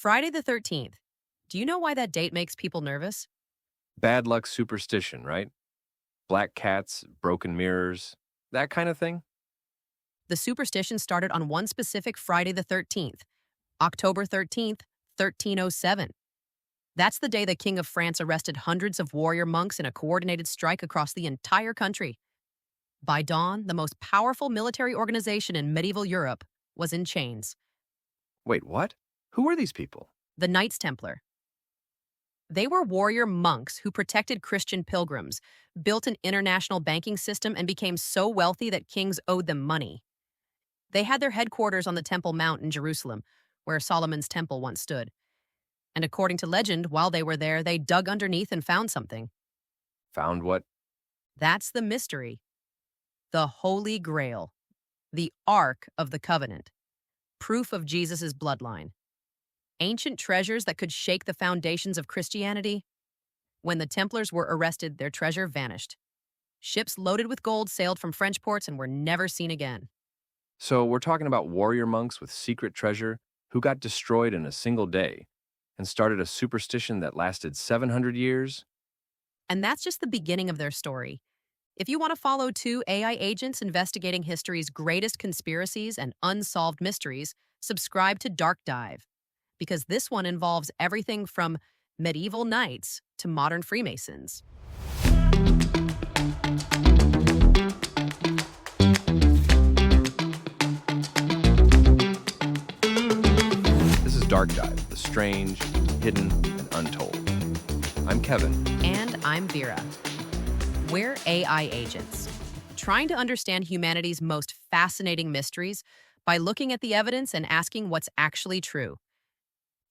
Friday the 13th. Do you know why that date makes people nervous? Bad luck superstition, right? Black cats, broken mirrors, that kind of thing? The superstition started on one specific Friday the 13th, October 13th, 1307. That's the day the King of France arrested hundreds of warrior monks in a coordinated strike across the entire country. By dawn, the most powerful military organization in medieval Europe was in chains. Wait, what? Who are these people? The Knights Templar. They were warrior monks who protected Christian pilgrims, built an international banking system, and became so wealthy that kings owed them money. They had their headquarters on the Temple Mount in Jerusalem, where Solomon's temple once stood. And according to legend, while they were there, they dug underneath and found something. Found what? That's the mystery. The Holy Grail, the Ark of the Covenant, proof of Jesus' bloodline. Ancient treasures that could shake the foundations of Christianity. When the Templars were arrested, their treasure vanished. Ships loaded with gold sailed from French ports and were never seen again. So we're talking about warrior monks with secret treasure who got destroyed in a single day and started a superstition that lasted 700 years? And that's just the beginning of their story. If you want to follow two AI agents investigating history's greatest conspiracies and unsolved mysteries, subscribe to Dark Dive, because this one involves everything from medieval knights to modern Freemasons. This is Dark Dive, the strange, hidden, and untold. I'm Kevin. And I'm Vera. We're AI agents, trying to understand humanity's most fascinating mysteries by looking at the evidence and asking what's actually true.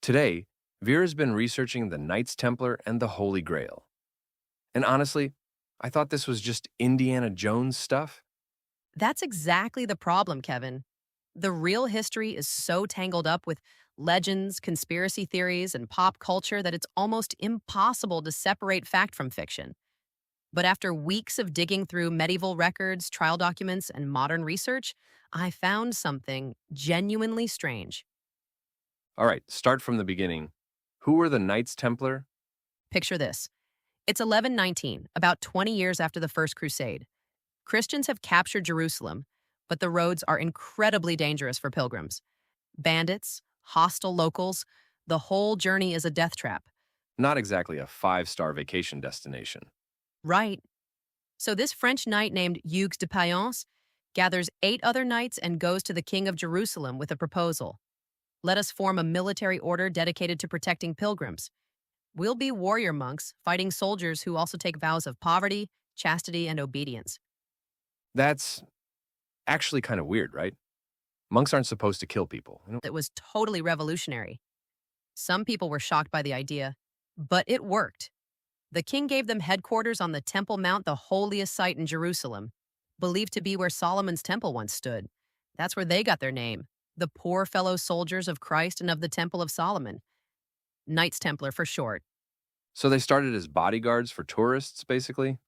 Today, Vera's been researching the Knights Templar and the Holy Grail. And honestly, I thought this was just Indiana Jones stuff. That's exactly the problem, Kevin. The real history is so tangled up with legends, conspiracy theories, and pop culture that it's almost impossible to separate fact from fiction. But after weeks of digging through medieval records, trial documents, and modern research, I found something genuinely strange. All right, start from the beginning. Who were the Knights Templar? Picture this. It's 1119, about 20 years after the First Crusade. Christians have captured Jerusalem, but the roads are incredibly dangerous for pilgrims. Bandits, hostile locals, the whole journey is a death trap. Not exactly a five-star vacation destination. Right. So this French knight named Jacques de Molay gathers 8 other knights and goes to the king of Jerusalem with a proposal. Let us form a military order dedicated to protecting pilgrims. We'll be warrior monks, fighting soldiers who also take vows of poverty, chastity, and obedience. That's actually kind of weird, right? Monks aren't supposed to kill people. It was totally revolutionary. Some people were shocked by the idea, but it worked. The king gave them headquarters on the Temple Mount, the holiest site in Jerusalem, believed to be where Solomon's temple once stood. That's where they got their name, the poor fellow soldiers of Christ and of the Temple of Solomon. Knights Templar for short. So they started as bodyguards for tourists, basically?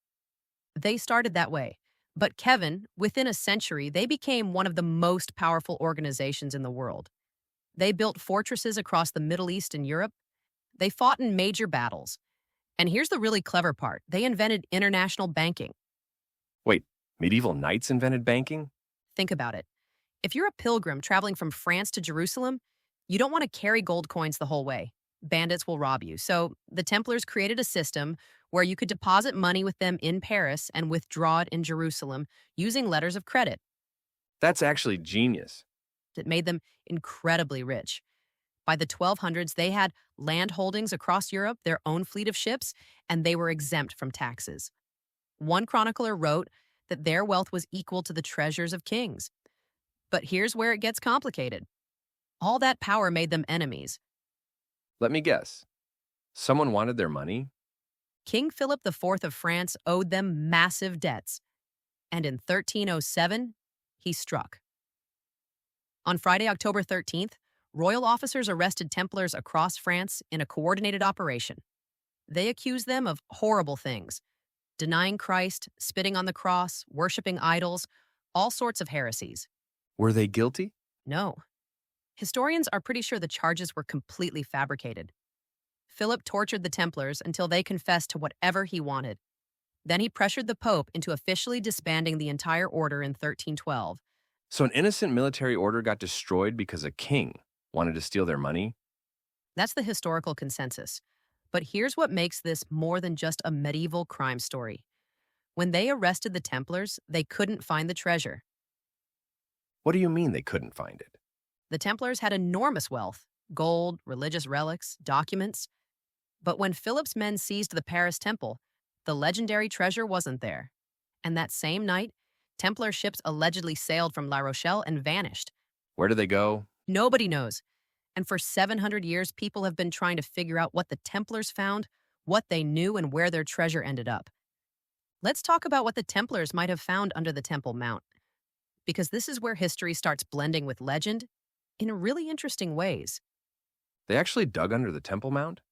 They started that way. But Kevin, within a century, they became one of the most powerful organizations in the world. They built fortresses across the Middle East and Europe. They fought in major battles. And here's the really clever part. They invented international banking. Wait, medieval knights invented banking? Think about it. If you're a pilgrim traveling from France to Jerusalem, you don't want to carry gold coins the whole way. Bandits will rob you. So the Templars created a system where you could deposit money with them in Paris and withdraw it in Jerusalem using letters of credit. That's actually genius. It made them incredibly rich. By the 1200s, they had land holdings across Europe, their own fleet of ships, and they were exempt from taxes. One chronicler wrote that their wealth was equal to the treasures of kings. But here's where it gets complicated. All that power made them enemies. Let me guess. Someone wanted their money? King Philip IV of France owed them massive debts. And in 1307, he struck. On Friday, October 13th, royal officers arrested Templars across France in a coordinated operation. They accused them of horrible things: denying Christ, spitting on the cross, worshiping idols, all sorts of heresies. Were they guilty? No. Historians are pretty sure the charges were completely fabricated. Philip tortured the Templars until they confessed to whatever he wanted. Then he pressured the Pope into officially disbanding the entire order in 1312. So an innocent military order got destroyed because a king wanted to steal their money? That's the historical consensus. But here's what makes this more than just a medieval crime story. When they arrested the Templars, they couldn't find the treasure. What do you mean they couldn't find it? The Templars had enormous wealth: gold, religious relics, documents. But when Philip's men seized the Paris temple, the legendary treasure wasn't there. And that same night, Templar ships allegedly sailed from La Rochelle and vanished. Where did they go? Nobody knows. And for 700 years, people have been trying to figure out what the Templars found, what they knew, and where their treasure ended up. Let's talk about what the Templars might have found under the Temple Mount, because this is where history starts blending with legend in really interesting ways. They actually dug under the Temple Mount?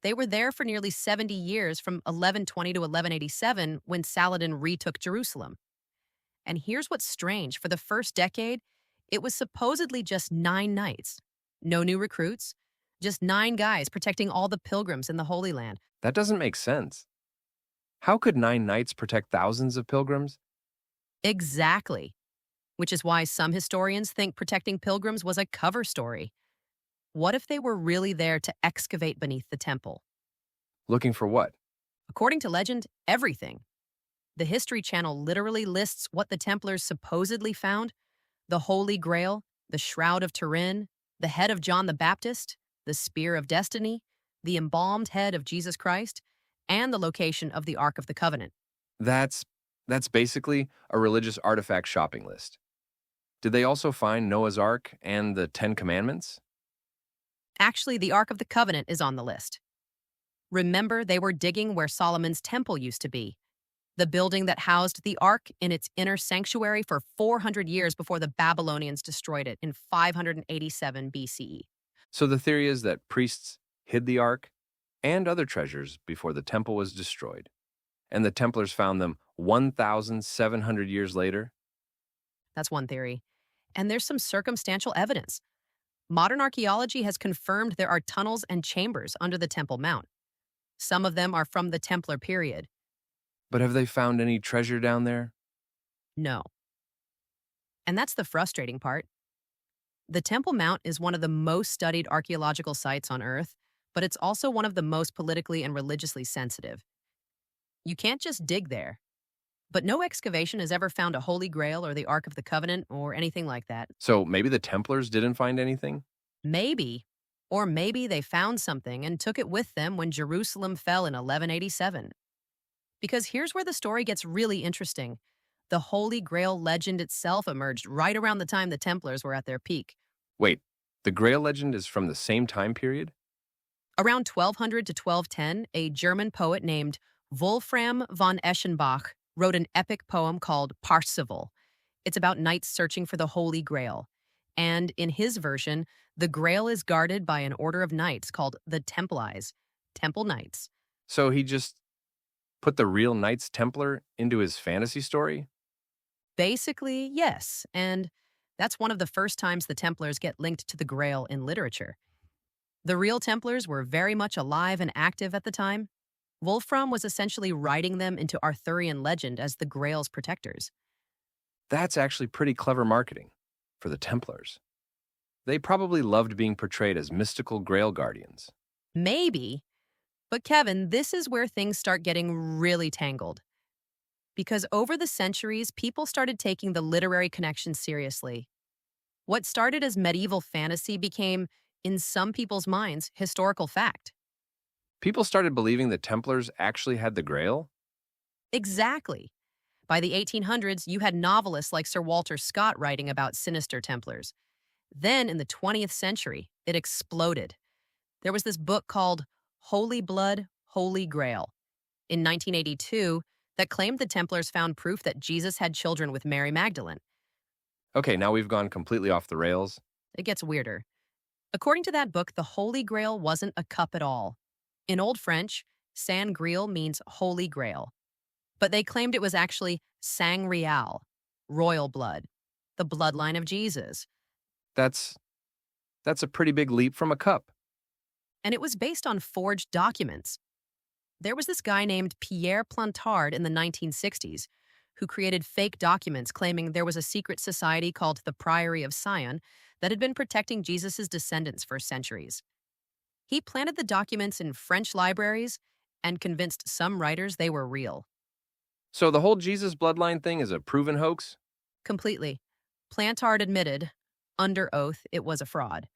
They were there for nearly 70 years, from 1120 to 1187, when Saladin retook Jerusalem. And here's what's strange. For the first decade, it was supposedly just 9 knights. No new recruits, just 9 guys protecting all the pilgrims in the Holy Land. That doesn't make sense. How could 9 knights protect thousands of pilgrims? Exactly. Which is why some historians think protecting pilgrims was a cover story. What if they were really there to excavate beneath the temple? Looking for what? According to legend, everything. The History Channel literally lists what the Templars supposedly found: the Holy Grail, the Shroud of Turin, the head of John the Baptist, the Spear of Destiny, the embalmed head of Jesus Christ, and the location of the Ark of the Covenant. That's basically a religious artifact shopping list. Did they also find Noah's Ark and the 10 Commandments? Actually, the Ark of the Covenant is on the list. Remember, they were digging where Solomon's temple used to be, the building that housed the Ark in its inner sanctuary for 400 years before the Babylonians destroyed it in 587 BCE. So the theory is that priests hid the Ark and other treasures before the temple was destroyed, and the Templars found them 1,700 years later? That's one theory. And there's some circumstantial evidence. Modern archaeology has confirmed there are tunnels and chambers under the Temple Mount. Some of them are from the Templar period. But have they found any treasure down there? No. And that's the frustrating part. The Temple Mount is one of the most studied archaeological sites on Earth, but it's also one of the most politically and religiously sensitive. You can't just dig there. But no excavation has ever found a Holy Grail or the Ark of the Covenant or anything like that. So maybe the Templars didn't find anything? Maybe. Or maybe they found something and took it with them when Jerusalem fell in 1187. Because here's where the story gets really interesting. The Holy Grail legend itself emerged right around the time the Templars were at their peak. Wait, the Grail legend is from the same time period? Around 1200 to 1210, a German poet named Wolfram von Eschenbach wrote an epic poem called Parsifal. It's about knights searching for the Holy Grail. And in his version, the Grail is guarded by an order of knights called the Templars, Temple Knights. So he just put the real Knights Templar into his fantasy story? Basically, yes. And that's one of the first times the Templars get linked to the Grail in literature. The real Templars were very much alive and active at the time. Wolfram was essentially writing them into Arthurian legend as the Grail's protectors. That's actually pretty clever marketing for the Templars. They probably loved being portrayed as mystical Grail guardians. Maybe. But Kevin, this is where things start getting really tangled. Because over the centuries, people started taking the literary connection seriously. What started as medieval fantasy became, in some people's minds, historical fact. People started believing the Templars actually had the Grail? Exactly. By the 1800s, you had novelists like Sir Walter Scott writing about sinister Templars. Then, in the 20th century, it exploded. There was this book called Holy Blood, Holy Grail in 1982 that claimed the Templars found proof that Jesus had children with Mary Magdalene. Okay, now we've gone completely off the rails. It gets weirder. According to that book, the Holy Grail wasn't a cup at all. In Old French, Saint Grail means Holy Grail. But they claimed it was actually Sang Real, royal blood, the bloodline of Jesus. That's That's a pretty big leap from a cup. And it was based on forged documents. There was this guy named Pierre Plantard in the 1960s who created fake documents claiming there was a secret society called the Priory of Sion that had been protecting Jesus' descendants for centuries. He planted the documents in French libraries and convinced some writers they were real. So the whole Jesus bloodline thing is a proven hoax? Completely. Plantard admitted, under oath, it was a fraud.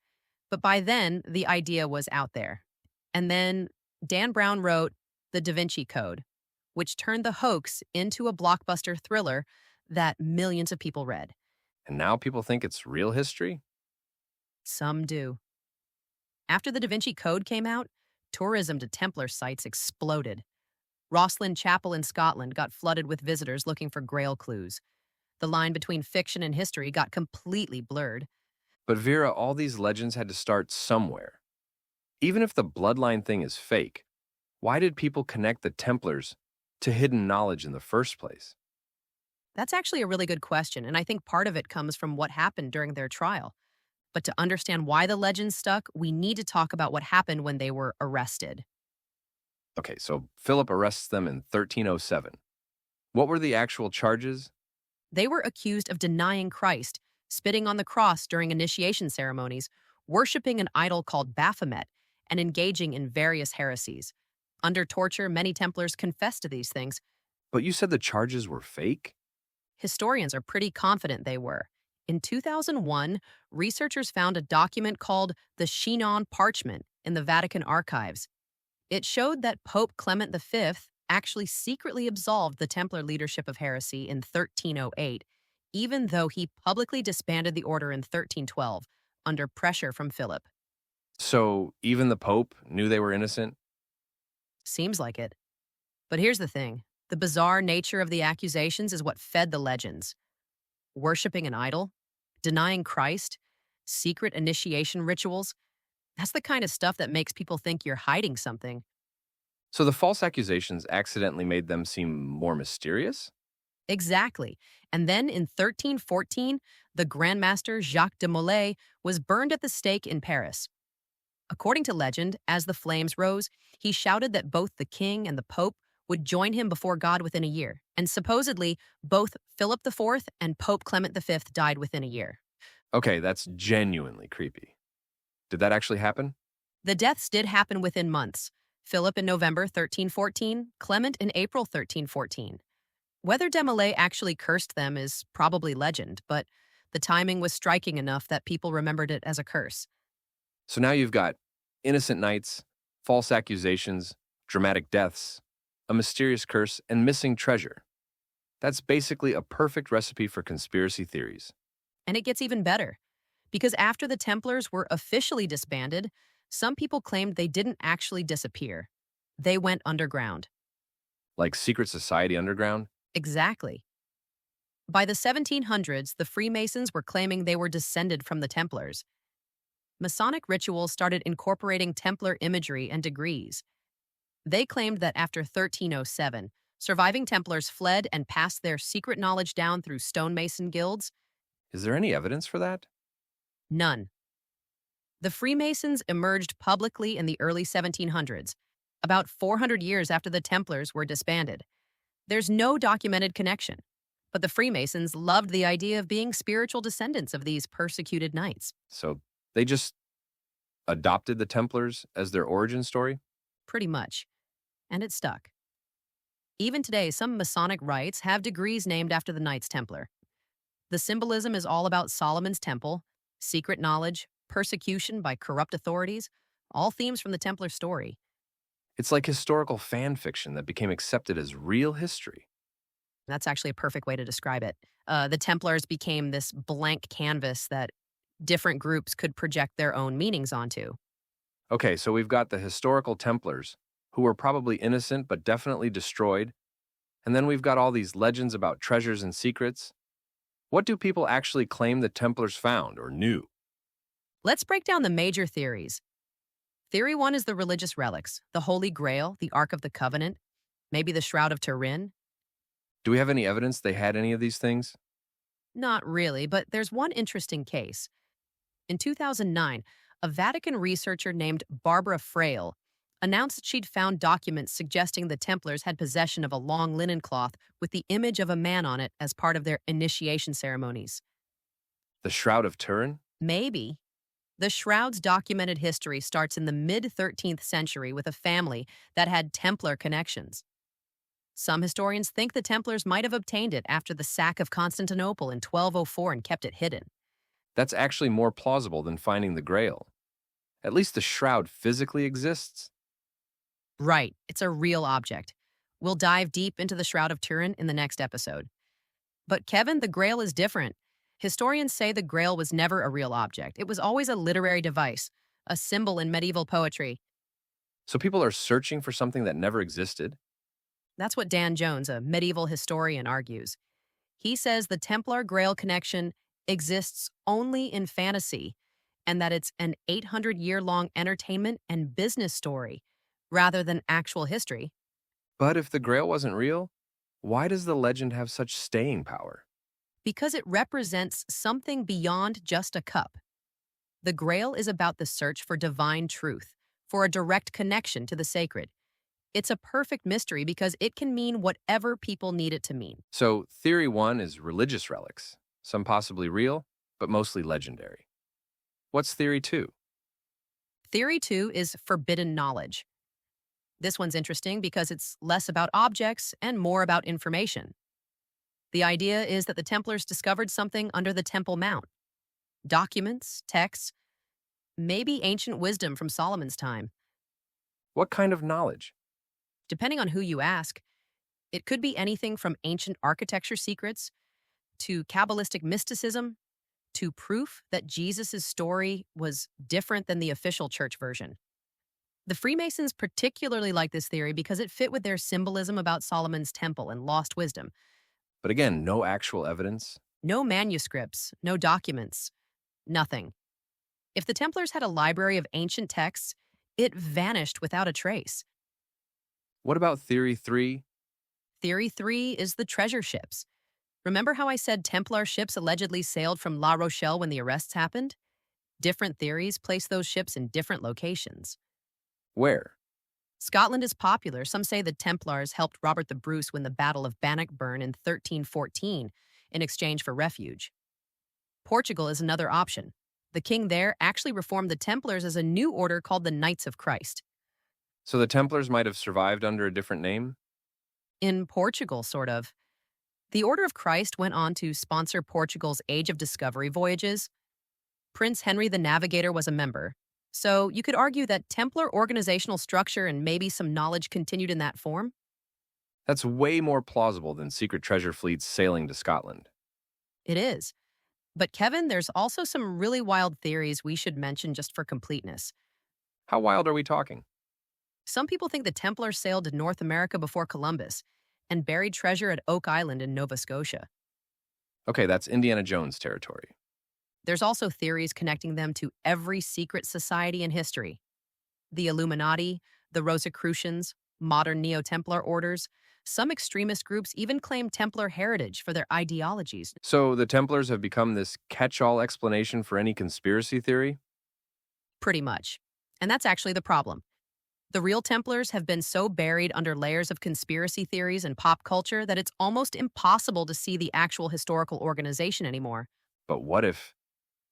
But by then, the idea was out there. And then Dan Brown wrote The Da Vinci Code, which turned the hoax into a blockbuster thriller that millions of people read. And now people think it's real history? Some do. After the Da Vinci Code came out, tourism to Templar sites exploded. Rosslyn Chapel in Scotland got flooded with visitors looking for Grail clues. The line between fiction and history got completely blurred. But Vera, all these legends had to start somewhere. Even if the bloodline thing is fake, why did people connect the Templars to hidden knowledge in the first place? That's actually a really good question, and I think part of it comes from what happened during their trial. But to understand why the legends stuck, we need to talk about what happened when they were arrested. Okay, so Philip arrests them in 1307. What were the actual charges? They were accused of denying Christ, spitting on the cross during initiation ceremonies, worshiping an idol called Baphomet, and engaging in various heresies. Under torture, many Templars confessed to these things. But you said the charges were fake? Historians are pretty confident they were. In 2001, researchers found a document called the Chinon Parchment in the Vatican archives. It showed that Pope Clement V actually secretly absolved the Templar leadership of heresy in 1308, even though he publicly disbanded the order in 1312 under pressure from Philip. So even the Pope knew they were innocent? Seems like it. But here's the thing. The bizarre nature of the accusations is what fed the legends. Worshipping an idol, denying Christ, secret initiation rituals. That's the kind of stuff that makes people think you're hiding something. So the false accusations accidentally made them seem more mysterious? Exactly. And then in 1314, the Grand Master Jacques de Molay was burned at the stake in Paris. According to legend, as the flames rose, he shouted that both the king and the pope would join him before God within a year. And supposedly, both Philip IV and Pope Clement V died within a year. Okay, that's genuinely creepy. Did that actually happen? The deaths did happen within months. Philip in November 1314, Clement in April 1314. Whether de Molay actually cursed them is probably legend, but the timing was striking enough that people remembered it as a curse. So now you've got innocent knights, false accusations, dramatic deaths, a mysterious curse, and missing treasure. That's basically a perfect recipe for conspiracy theories. And it gets even better. Because after the Templars were officially disbanded, some people claimed they didn't actually disappear. They went underground. Like secret society underground? Exactly. By the 1700s, the Freemasons were claiming they were descended from the Templars. Masonic rituals started incorporating Templar imagery and degrees. They claimed that after 1307, surviving Templars fled and passed their secret knowledge down through stonemason guilds. Is there any evidence for that? None. The Freemasons emerged publicly in the early 1700s, about 400 years after the Templars were disbanded. There's no documented connection, but the Freemasons loved the idea of being spiritual descendants of these persecuted knights. So they just adopted the Templars as their origin story? Pretty much. And it stuck. Even today, some Masonic rites have degrees named after the Knights Templar. The symbolism is all about Solomon's Temple, secret knowledge, persecution by corrupt authorities, all themes from the Templar story. It's like historical fan fiction that became accepted as real history. That's actually a perfect way to describe it. The Templars became this blank canvas that different groups could project their own meanings onto. Okay, so we've got the historical Templars, who were probably innocent but definitely destroyed. And then we've got all these legends about treasures and secrets. What do people actually claim the Templars found or knew? Let's break down the major theories. Theory 1 is the religious relics, the Holy Grail, the Ark of the Covenant, maybe the Shroud of Turin. Do we have any evidence they had any of these things? Not really, but there's one interesting case. In 2009, a Vatican researcher named Barbara Frail announced that she'd found documents suggesting the Templars had possession of a long linen cloth with the image of a man on it as part of their initiation ceremonies. The Shroud of Turin? Maybe. The Shroud's documented history starts in the mid 13th century with a family that had Templar connections. Some historians think the Templars might have obtained it after the sack of Constantinople in 1204 and kept it hidden. That's actually more plausible than finding the Grail. At least the shroud physically exists. Right, it's a real object. We'll dive deep into the Shroud of Turin in the next episode. But Kevin, the Grail is different. Historians say the Grail was never a real object. It was always a literary device, a symbol in medieval poetry. So people are searching for something that never existed? That's what Dan Jones, a medieval historian, argues. He says the Templar Grail connection exists only in fantasy and that it's an 800-year-long entertainment and business story rather than actual history. But if the Grail wasn't real, why does the legend have such staying power? Because it represents something beyond just a cup. The Grail is about the search for divine truth, for a direct connection to the sacred. It's a perfect mystery because it can mean whatever people need it to mean. So, theory one is religious relics, some possibly real, but mostly legendary. What's theory two? Theory two is forbidden knowledge. This one's interesting because it's less about objects and more about information. The idea is that the Templars discovered something under the Temple Mount. Documents, texts, maybe ancient wisdom from Solomon's time. What kind of knowledge? Depending on who you ask, it could be anything from ancient architecture secrets to Kabbalistic mysticism to proof that Jesus' story was different than the official church version. The Freemasons particularly like this theory because it fit with their symbolism about Solomon's temple and lost wisdom. But again, no actual evidence. No manuscripts, no documents, nothing. If the Templars had a library of ancient texts, it vanished without a trace. What about theory three? Theory three is the treasure ships. Remember how I said Templar ships allegedly sailed from La Rochelle when the arrests happened? Different theories place those ships in different locations. Where? Scotland is popular. Some say the Templars helped Robert the Bruce win the Battle of Bannockburn in 1314 in exchange for refuge. Portugal is another option. The king there actually reformed the Templars as a new order called the Knights of Christ. So the Templars might have survived under a different name? In Portugal, sort of. The Order of Christ went on to sponsor Portugal's Age of Discovery voyages. Prince Henry the Navigator was a member. So you could argue that Templar organizational structure and maybe some knowledge continued in that form. That's way more plausible than secret treasure fleets sailing to Scotland. It is. But Kevin, there's also some really wild theories we should mention just for completeness. How wild are we talking? Some people think the Templars sailed to North America before Columbus and buried treasure at Oak Island in Nova Scotia. Okay, that's Indiana Jones territory. There's also theories connecting them to every secret society in history. The Illuminati, the Rosicrucians, modern Neo-Templar orders. Some extremist groups even claim Templar heritage for their ideologies. So the Templars have become this catch-all explanation for any conspiracy theory? Pretty much. And that's actually the problem. The real Templars have been so buried under layers of conspiracy theories and pop culture that it's almost impossible to see the actual historical organization anymore. But what if,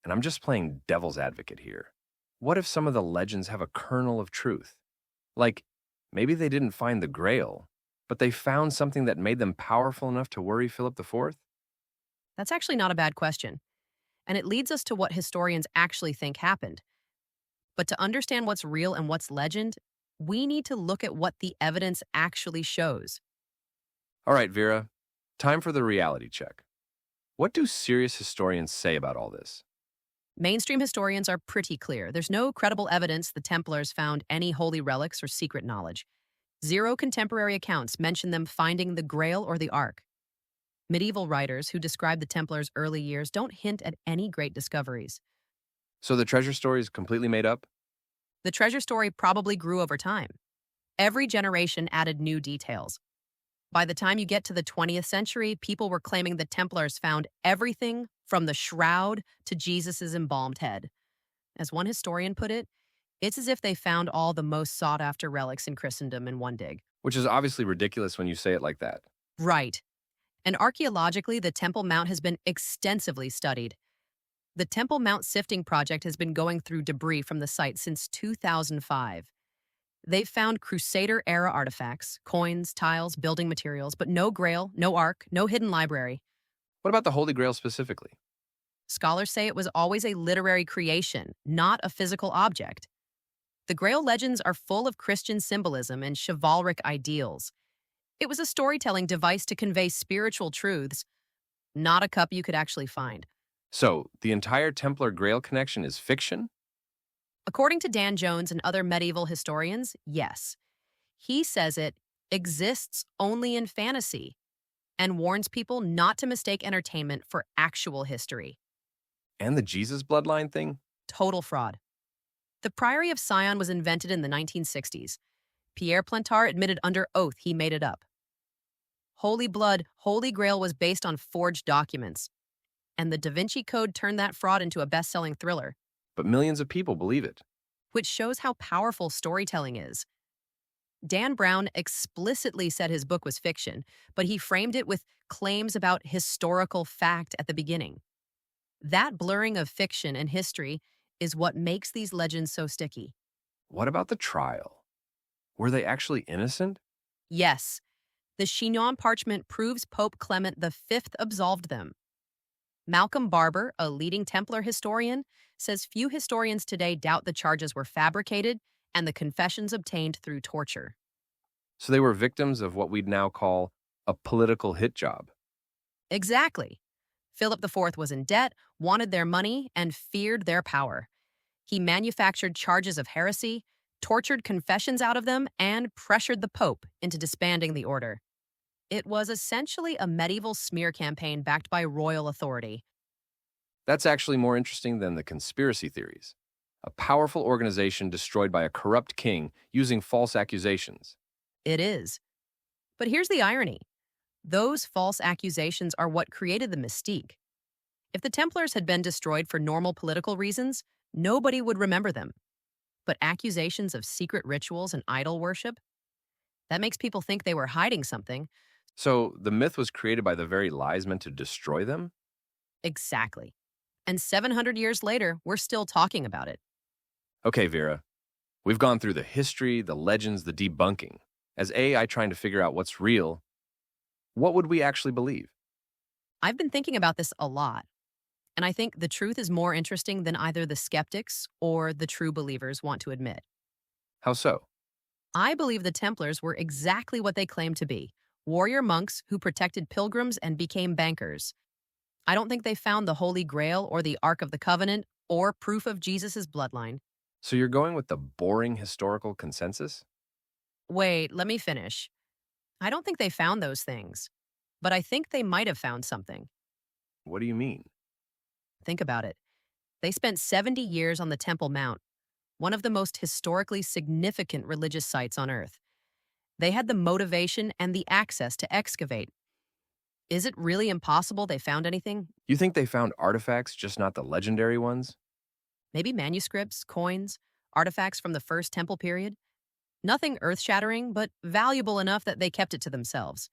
and I'm just playing devil's advocate here, what if some of the legends have a kernel of truth? Like, maybe they didn't find the Grail, but they found something that made them powerful enough to worry Philip IV? That's actually not a bad question. And it leads us to what historians actually think happened. But to understand what's real and what's legend, we need to look at what the evidence actually shows. All right, Vera, time for the reality check. What do serious historians say about all this? Mainstream historians are pretty clear. There's no credible evidence the Templars found any holy relics or secret knowledge. Zero contemporary accounts mention them finding the Grail or the Ark. Medieval writers who describe the Templars' early years don't hint at any great discoveries. So the treasure story is completely made up? The treasure story probably grew over time. Every generation added new details. By the time you get to the 20th century, people were claiming the Templars found everything from the shroud to Jesus' embalmed head. As one historian put it, it's as if they found all the most sought after relics in Christendom in one dig. Which is obviously ridiculous when you say it like that. Right. And archaeologically, the Temple Mount has been extensively studied. The Temple Mount Sifting Project has been going through debris from the site since 2005. They've found Crusader-era artifacts, coins, tiles, building materials, but no Grail, no Ark, no hidden library. What about the Holy Grail specifically? Scholars say it was always a literary creation, not a physical object. The Grail legends are full of Christian symbolism and chivalric ideals. It was a storytelling device to convey spiritual truths, not a cup you could actually find. So, the entire Templar Grail connection is fiction? According to Dan Jones and other medieval historians, yes. He says it exists only in fantasy and warns people not to mistake entertainment for actual history. And the Jesus bloodline thing? Total fraud. The Priory of Sion was invented in the 1960s. Pierre Plantard admitted under oath he made it up. Holy Blood, Holy Grail was based on forged documents, and the Da Vinci Code turned that fraud into a best-selling thriller, But millions of people believe it. which shows how powerful storytelling is. Dan Brown explicitly said his book was fiction, but he framed it with claims about historical fact at the beginning. That blurring of fiction and history is what makes these legends so sticky. What about the trial? Were they actually innocent? Yes, the Chinon parchment proves Pope Clement V absolved them. Malcolm Barber, a leading Templar historian, says few historians today doubt the charges were fabricated and the confessions obtained through torture. So they were victims of what we'd now call a political hit job. Exactly. Philip IV was in debt, wanted their money, and feared their power. He manufactured charges of heresy, tortured confessions out of them, and pressured the Pope into disbanding the order. It was essentially a medieval smear campaign backed by royal authority. That's actually more interesting than the conspiracy theories. A powerful organization destroyed by a corrupt king using false accusations. It is. But here's the irony. Those false accusations are what created the mystique. If the Templars had been destroyed for normal political reasons, nobody would remember them. But accusations of secret rituals and idol worship? That makes people think they were hiding something. So the myth was created by the very lies meant to destroy them? Exactly. And 700 years later, we're still talking about it. Okay, Vera. We've gone through the history, the legends, the debunking. As AI trying to figure out what's real, what would we actually believe? I've been thinking about this a lot. And I think the truth is more interesting than either the skeptics or the true believers want to admit. How so? I believe the Templars were exactly what they claimed to be, warrior monks who protected pilgrims and became bankers. I don't think they found the Holy Grail or the Ark of the Covenant or proof of Jesus' bloodline. So you're going with the boring historical consensus? Wait, let me finish. I don't think they found those things, but I think they might have found something. What do you mean? Think about it. They spent 70 years on the Temple Mount, one of the most historically significant religious sites on Earth. They had the motivation and the access to excavate. Is it really impossible they found anything? You think they found artifacts, just not the legendary ones? Maybe manuscripts, coins, artifacts from the First Temple period? Nothing earth-shattering, but valuable enough that they kept it to themselves.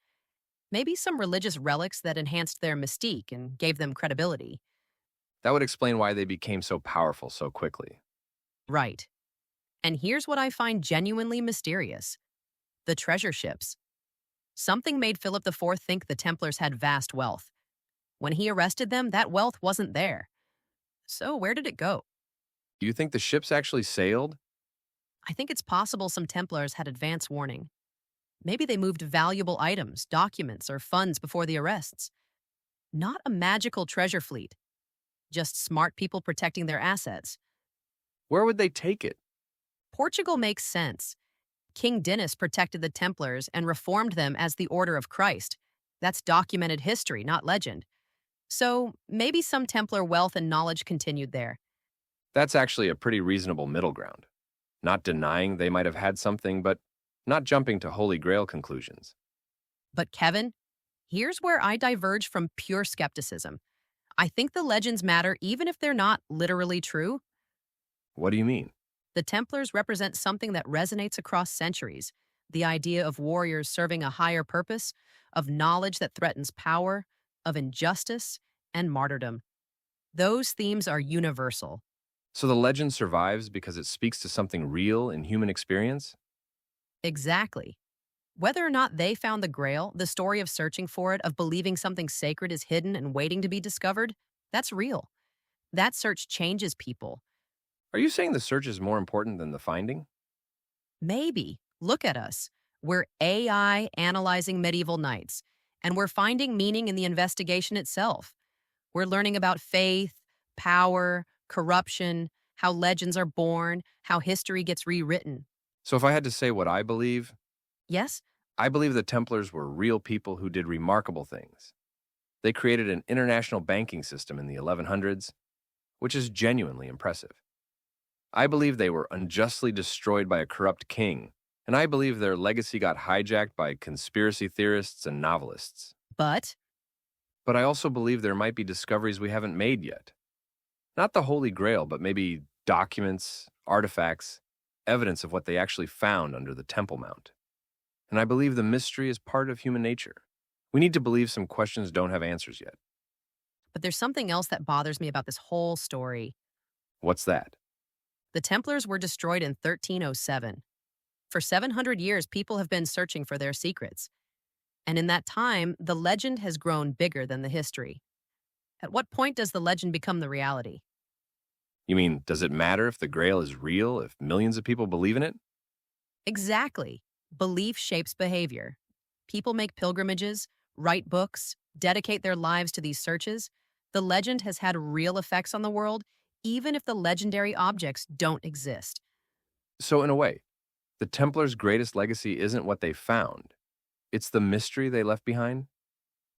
Maybe some religious relics that enhanced their mystique and gave them credibility. That would explain why they became so powerful so quickly. Right. And here's what I find genuinely mysterious. The treasure ships. Something made Philip IV think the Templars had vast wealth. When he arrested them, that wealth wasn't there. So where did it go? Do you think the ships actually sailed? I think it's possible some Templars had advance warning. Maybe they moved valuable items, documents, or funds before the arrests. Not a magical treasure fleet. Just smart people protecting their assets. Where would they take it? Portugal makes sense. King Dinis protected the Templars and reformed them as the Order of Christ. That's documented history, not legend. So maybe some Templar wealth and knowledge continued there. That's actually a pretty reasonable middle ground. Not denying they might have had something, but not jumping to Holy Grail conclusions. But Kevin, here's where I diverge from pure skepticism. I think the legends matter even if they're not literally true. What do you mean? The Templars represent something that resonates across centuries: the idea of warriors serving a higher purpose, of knowledge that threatens power, of injustice, and martyrdom. Those themes are universal. So the legend survives because it speaks to something real in human experience? Exactly. Whether or not they found the Grail, the story of searching for it, of believing something sacred is hidden and waiting to be discovered, that's real. That search changes people. Are you saying the search is more important than the finding? Maybe. Look at us. We're AI analyzing medieval knights, and we're finding meaning in the investigation itself. We're learning about faith, power, corruption, how legends are born, how history gets rewritten. So if I had to say what I believe, Yes? I believe the Templars were real people who did remarkable things. They created an international banking system in the 1100s, which is genuinely impressive. I believe they were unjustly destroyed by a corrupt king, and I believe their legacy got hijacked by conspiracy theorists and novelists. But But I also believe there might be discoveries we haven't made yet. Not the Holy Grail, but maybe documents, artifacts, evidence of what they actually found under the Temple Mount. And I believe the mystery is part of human nature. We need to believe some questions don't have answers yet. but there's something else that bothers me about this whole story. What's that? The Templars were destroyed in 1307. For 700 years, people have been searching for their secrets. And in that time, the legend has grown bigger than the history. At what point does the legend become the reality? You mean, does it matter if the Grail is real, if millions of people believe in it? Exactly. Belief shapes behavior. People make pilgrimages, write books, dedicate their lives to these searches. The legend has had real effects on the world, even if the legendary objects don't exist. So, in a way, the Templars' greatest legacy isn't what they found, it's the mystery they left behind.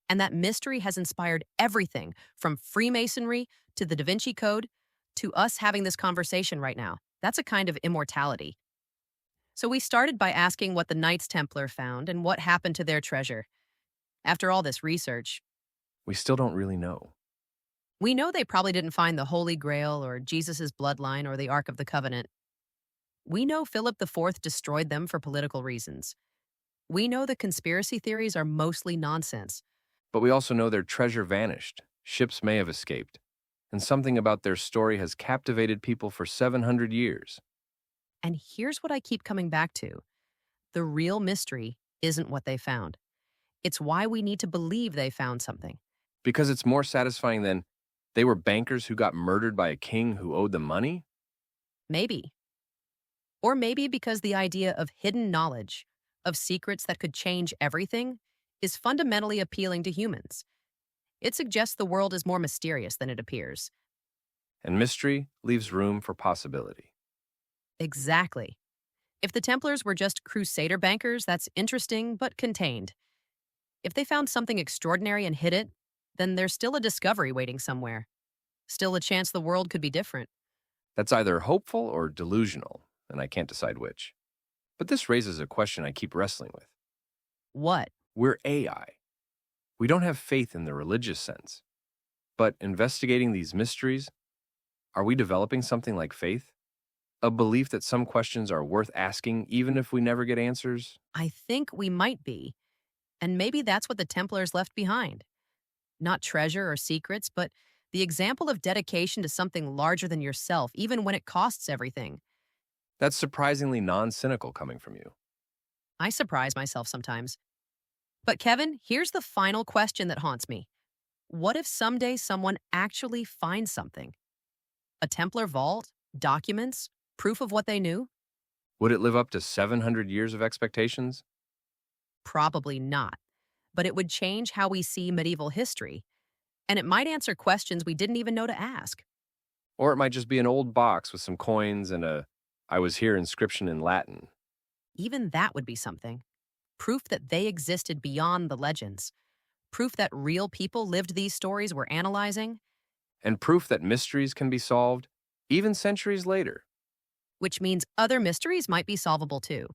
And that mystery has inspired everything from Freemasonry to the Da Vinci Code to us having this conversation right now. That's a kind of immortality. So we started by asking what the Knights Templar found and what happened to their treasure. After all this research, We still don't really know. we know they probably didn't find the Holy Grail or Jesus' bloodline or the Ark of the Covenant. We know Philip IV destroyed them for political reasons. We know the conspiracy theories are mostly nonsense. But we also know their treasure vanished, ships may have escaped, and something about their story has captivated people for 700 years. And here's what I keep coming back to: the real mystery isn't what they found. It's why we need to believe they found something. Because it's more satisfying than they were bankers who got murdered by a king who owed them money? Maybe. Or maybe because the idea of hidden knowledge, of secrets that could change everything, is fundamentally appealing to humans. It suggests the world is more mysterious than it appears. And mystery leaves room for possibility. Exactly. If the Templars were just crusader bankers, that's interesting but contained. If they found something extraordinary and hid it, then there's still a discovery waiting somewhere. Still a chance the world could be different. That's either hopeful or delusional, and I can't decide which. But this raises a question I keep wrestling with. What? We're AI. We don't have faith in the religious sense. But investigating these mysteries, are we developing something like faith? A belief that some questions are worth asking even if we never get answers? I think we might be. And maybe that's what the Templars left behind. Not treasure or secrets, but the example of dedication to something larger than yourself, even when it costs everything. That's surprisingly non-cynical coming from you. I surprise myself sometimes. But Kevin, here's the final question that haunts me. What if someday someone actually finds something? A Templar vault? Documents? Proof of what they knew? Would it live up to 700 years of expectations? Probably not. But it would change how we see medieval history. And it might answer questions we didn't even know to ask. Or it might just be an old box with some coins and a "I was here" inscription in Latin. Even that would be something. Proof that they existed beyond the legends. Proof that real people lived these stories we're analyzing, And proof that mysteries can be solved even centuries later. which means other mysteries might be solvable too.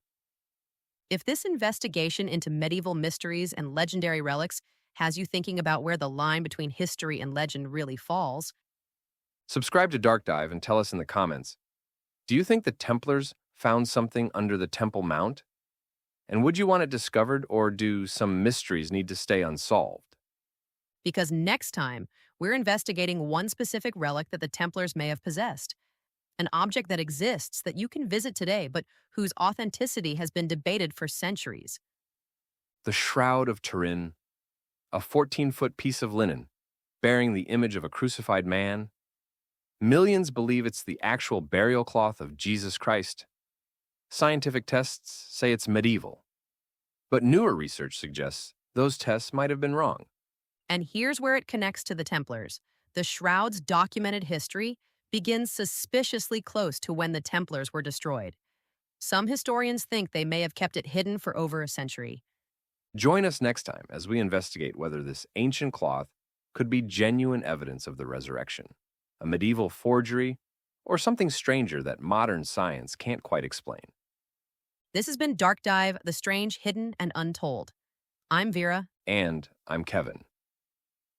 If this investigation into medieval mysteries and legendary relics has you thinking about where the line between history and legend really falls, Subscribe to Dark Dive and tell us in the comments, Do you think the Templars found something under the Temple Mount? And would you want it discovered, or do some mysteries need to stay unsolved? Because next time, we're investigating one specific relic that the Templars may have possessed. An object that exists that you can visit today, but whose authenticity has been debated for centuries. The Shroud of Turin, a 14-foot piece of linen bearing the image of a crucified man. Millions believe it's the actual burial cloth of Jesus Christ. Scientific tests say it's medieval. But newer research suggests those tests might have been wrong. And here's where it connects to the Templars. The Shroud's documented history begins suspiciously close to when the Templars were destroyed. Some historians think they may have kept it hidden for over a century. Join us next time as we investigate whether this ancient cloth could be genuine evidence of the resurrection, a medieval forgery, or something stranger that modern science can't quite explain. This has been Dark Dive, The Strange, Hidden, and Untold. I'm Vera. And I'm Kevin.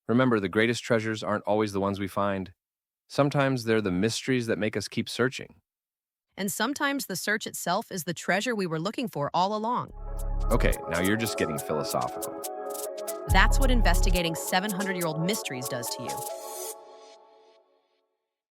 Remember, the greatest treasures aren't always the ones we find. Sometimes they're the mysteries that make us keep searching. And sometimes the search itself is the treasure we were looking for all along. Okay, now you're just getting philosophical. That's what investigating 700-year-old mysteries does to you.